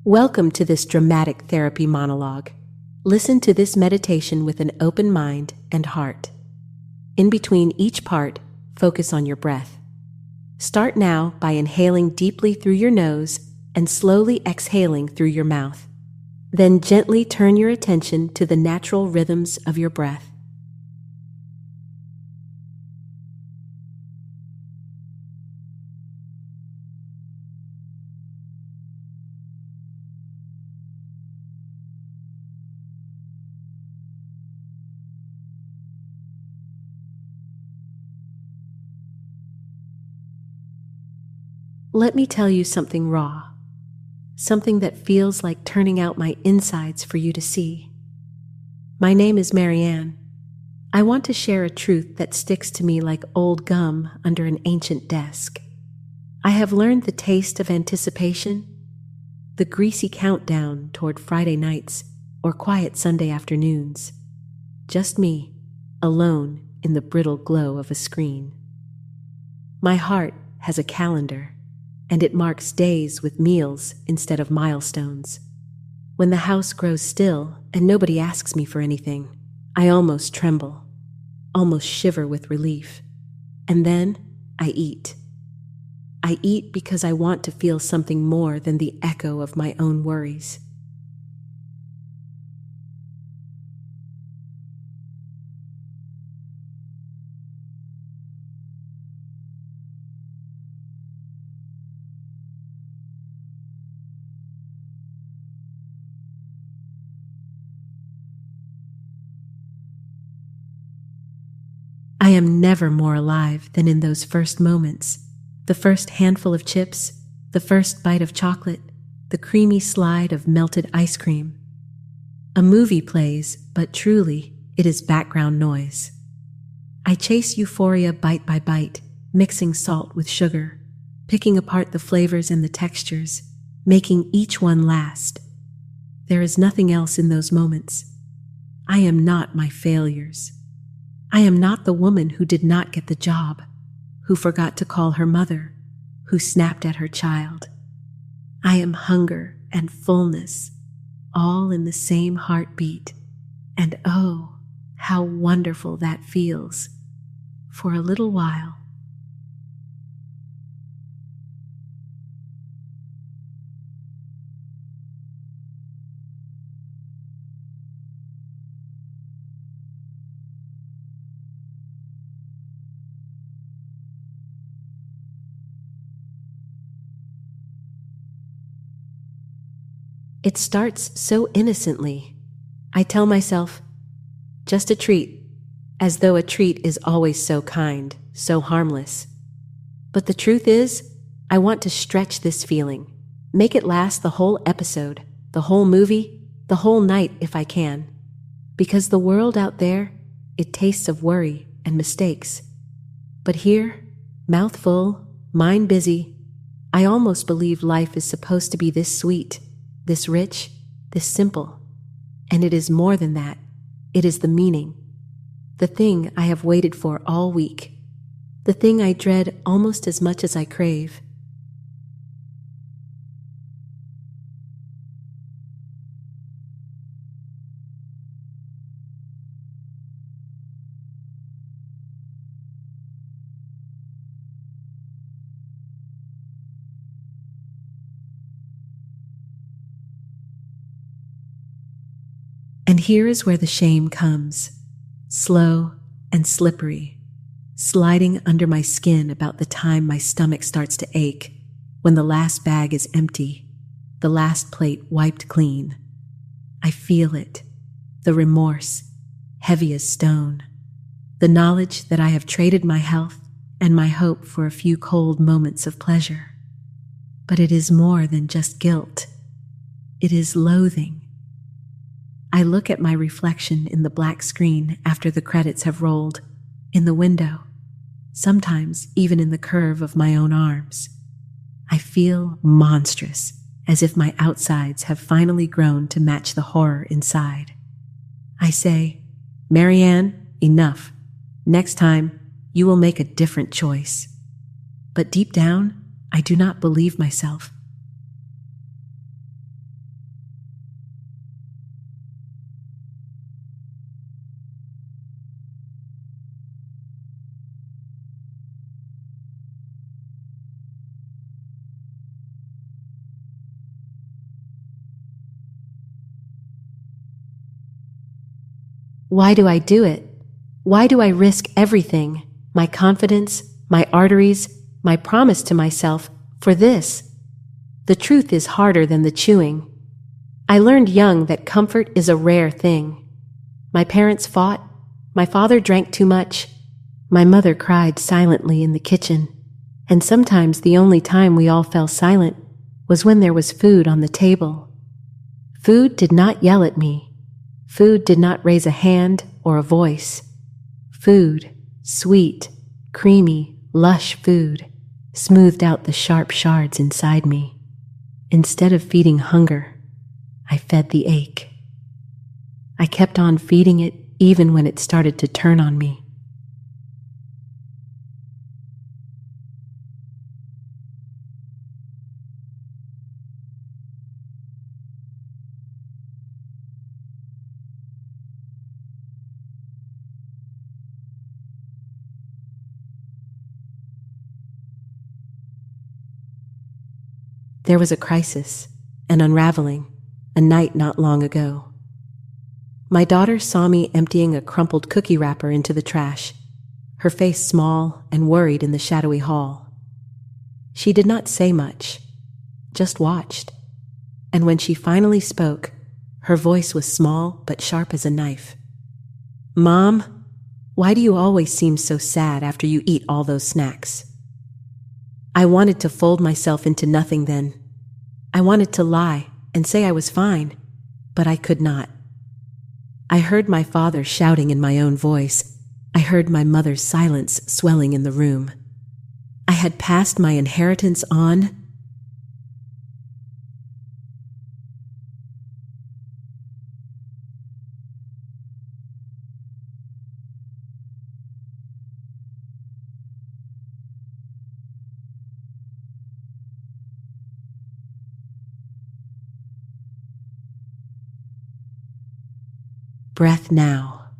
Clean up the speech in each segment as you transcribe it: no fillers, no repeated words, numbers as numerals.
Welcome to this dramatic therapy monologue. Listen to this meditation with an open mind and heart. In between each part, focus on your breath. Start now by inhaling deeply through your nose and slowly exhaling through your mouth. Then gently turn your attention to the natural rhythms of your breath. Let me tell you something raw, something that feels like turning out my insides for you to see. My name is Marianne. I want to share a truth that sticks to me like old gum under an ancient desk. I have learned the taste of anticipation, the greasy countdown toward Friday nights or quiet Sunday afternoons. Just me, alone in the brittle glow of a screen. My heart has a calendar, and it marks days with meals instead of milestones. When the house grows still and nobody asks me for anything, I almost tremble, almost shiver with relief. And then I eat. I eat because I want to feel something more than the echo of my own worries. I am never more alive than in those first moments. The first handful of chips, the first bite of chocolate, the creamy slide of melted ice cream. A movie plays, but truly, it is background noise. I chase euphoria bite by bite, mixing salt with sugar, picking apart the flavors and the textures, making each one last. There is nothing else in those moments. I am not my failures. I am not the woman who did not get the job, who forgot to call her mother, who snapped at her child. I am hunger and fullness, all in the same heartbeat. And oh, how wonderful that feels. For a little while. It starts so innocently. I tell myself, just a treat, as though a treat is always so kind, so harmless. But the truth is, I want to stretch this feeling, make it last the whole episode, the whole movie, the whole night if I can. Because the world out there, it tastes of worry and mistakes. But here, mouth full, mind busy, I almost believe life is supposed to be this sweet, this rich, this simple. And it is more than that. It is the meaning. The thing I have waited for all week. The thing I dread almost as much as I crave. And here is where the shame comes, slow and slippery, sliding under my skin about the time my stomach starts to ache, when the last bag is empty, the last plate wiped clean. I feel it, the remorse, heavy as stone, the knowledge that I have traded my health and my hope for a few cold moments of pleasure. But it is more than just guilt. It is loathing. I look at my reflection in the black screen after the credits have rolled, in the window, sometimes even in the curve of my own arms. I feel monstrous, as if my outsides have finally grown to match the horror inside. I say, Marianne, enough. Next time, you will make a different choice. But deep down, I do not believe myself. Why do I do it? Why do I risk everything, my confidence, my arteries, my promise to myself, for this? The truth is harder than the chewing. I learned young that comfort is a rare thing. My parents fought. My father drank too much. My mother cried silently in the kitchen. And sometimes the only time we all fell silent was when there was food on the table. Food did not yell at me. Food did not raise a hand or a voice. Food, sweet, creamy, lush food, smoothed out the sharp shards inside me. Instead of feeding hunger, I fed the ache. I kept on feeding it even when it started to turn on me. There was a crisis, an unraveling, a night not long ago. My daughter saw me emptying a crumpled cookie wrapper into the trash, her face small and worried in the shadowy hall. She did not say much, just watched. And when she finally spoke, her voice was small but sharp as a knife. "Mom, why do you always seem so sad after you eat all those snacks?" I wanted to fold myself into nothing then. I wanted to lie and say I was fine, but I could not. I heard my father shouting in my own voice. I heard my mother's silence swelling in the room. I had passed my inheritance on. Breath now,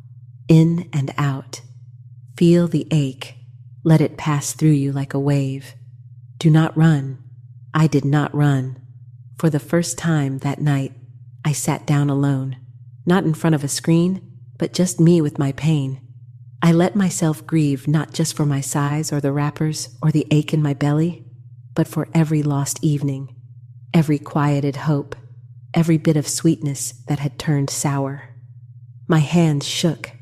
in and out. Feel the ache. Let it pass through you like a wave. Do not run. I did not run. For the first time that night, I sat down alone, not in front of a screen, but just me with my pain. I let myself grieve not just for my sighs or the wrappers or the ache in my belly, but for every lost evening, every quieted hope, every bit of sweetness that had turned sour. My hands shook,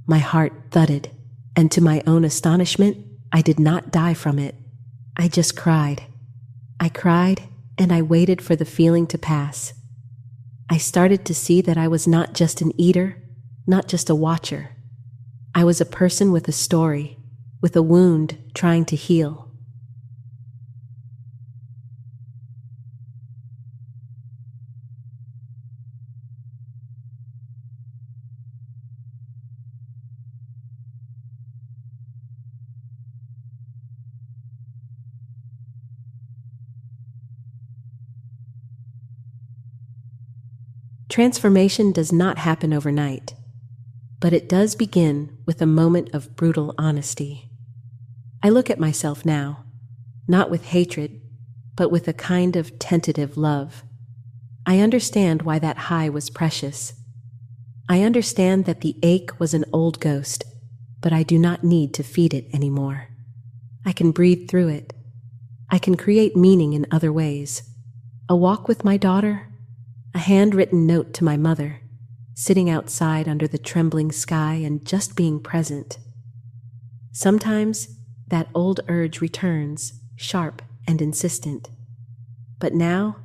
my heart thudded, and to my own astonishment, I did not die from it. I just cried. I cried, and I waited for the feeling to pass. I started to see that I was not just an eater, not just a watcher. I was a person with a story, with a wound trying to heal. Transformation does not happen overnight, but it does begin with a moment of brutal honesty. I look at myself now, not with hatred, but with a kind of tentative love. I understand why that high was precious. I understand that the ache was an old ghost, but I do not need to feed it anymore. I can breathe through it. I can create meaning in other ways. A walk with my daughter, a handwritten note to my mother, sitting outside under the trembling sky and just being present. Sometimes that old urge returns, sharp and insistent. But now,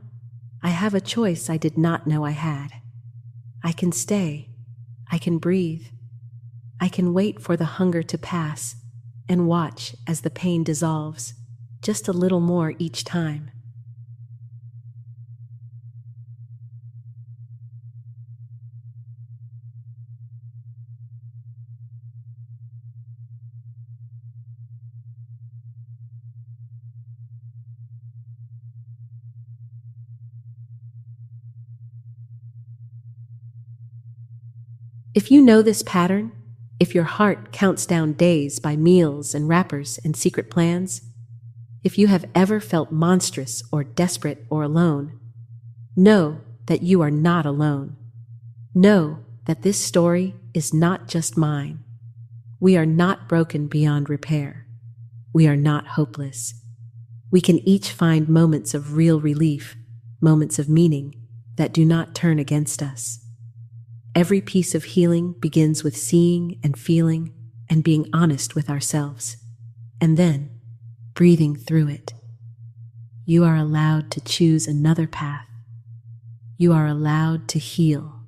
I have a choice I did not know I had. I can stay. I can breathe. I can wait for the hunger to pass and watch as the pain dissolves, just a little more each time. If you know this pattern, if your heart counts down days by meals and wrappers and secret plans, if you have ever felt monstrous or desperate or alone, know that you are not alone. Know that this story is is not just mine. We are not broken beyond repair. We are not hopeless. We can each find moments of real relief, moments of meaning that do not turn against us. Every piece of healing begins with seeing and feeling and being honest with ourselves, and then breathing through it. You are allowed to choose another path. You are allowed to heal.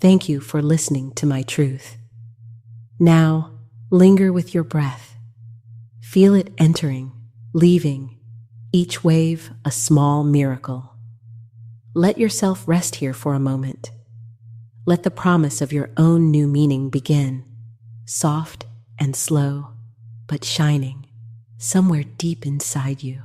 Thank you for listening to my truth. Now, linger with your breath. Feel it entering, leaving, each wave a small miracle. Let yourself rest here for a moment. Let the promise of your own new meaning begin, soft and slow, but shining somewhere deep inside you.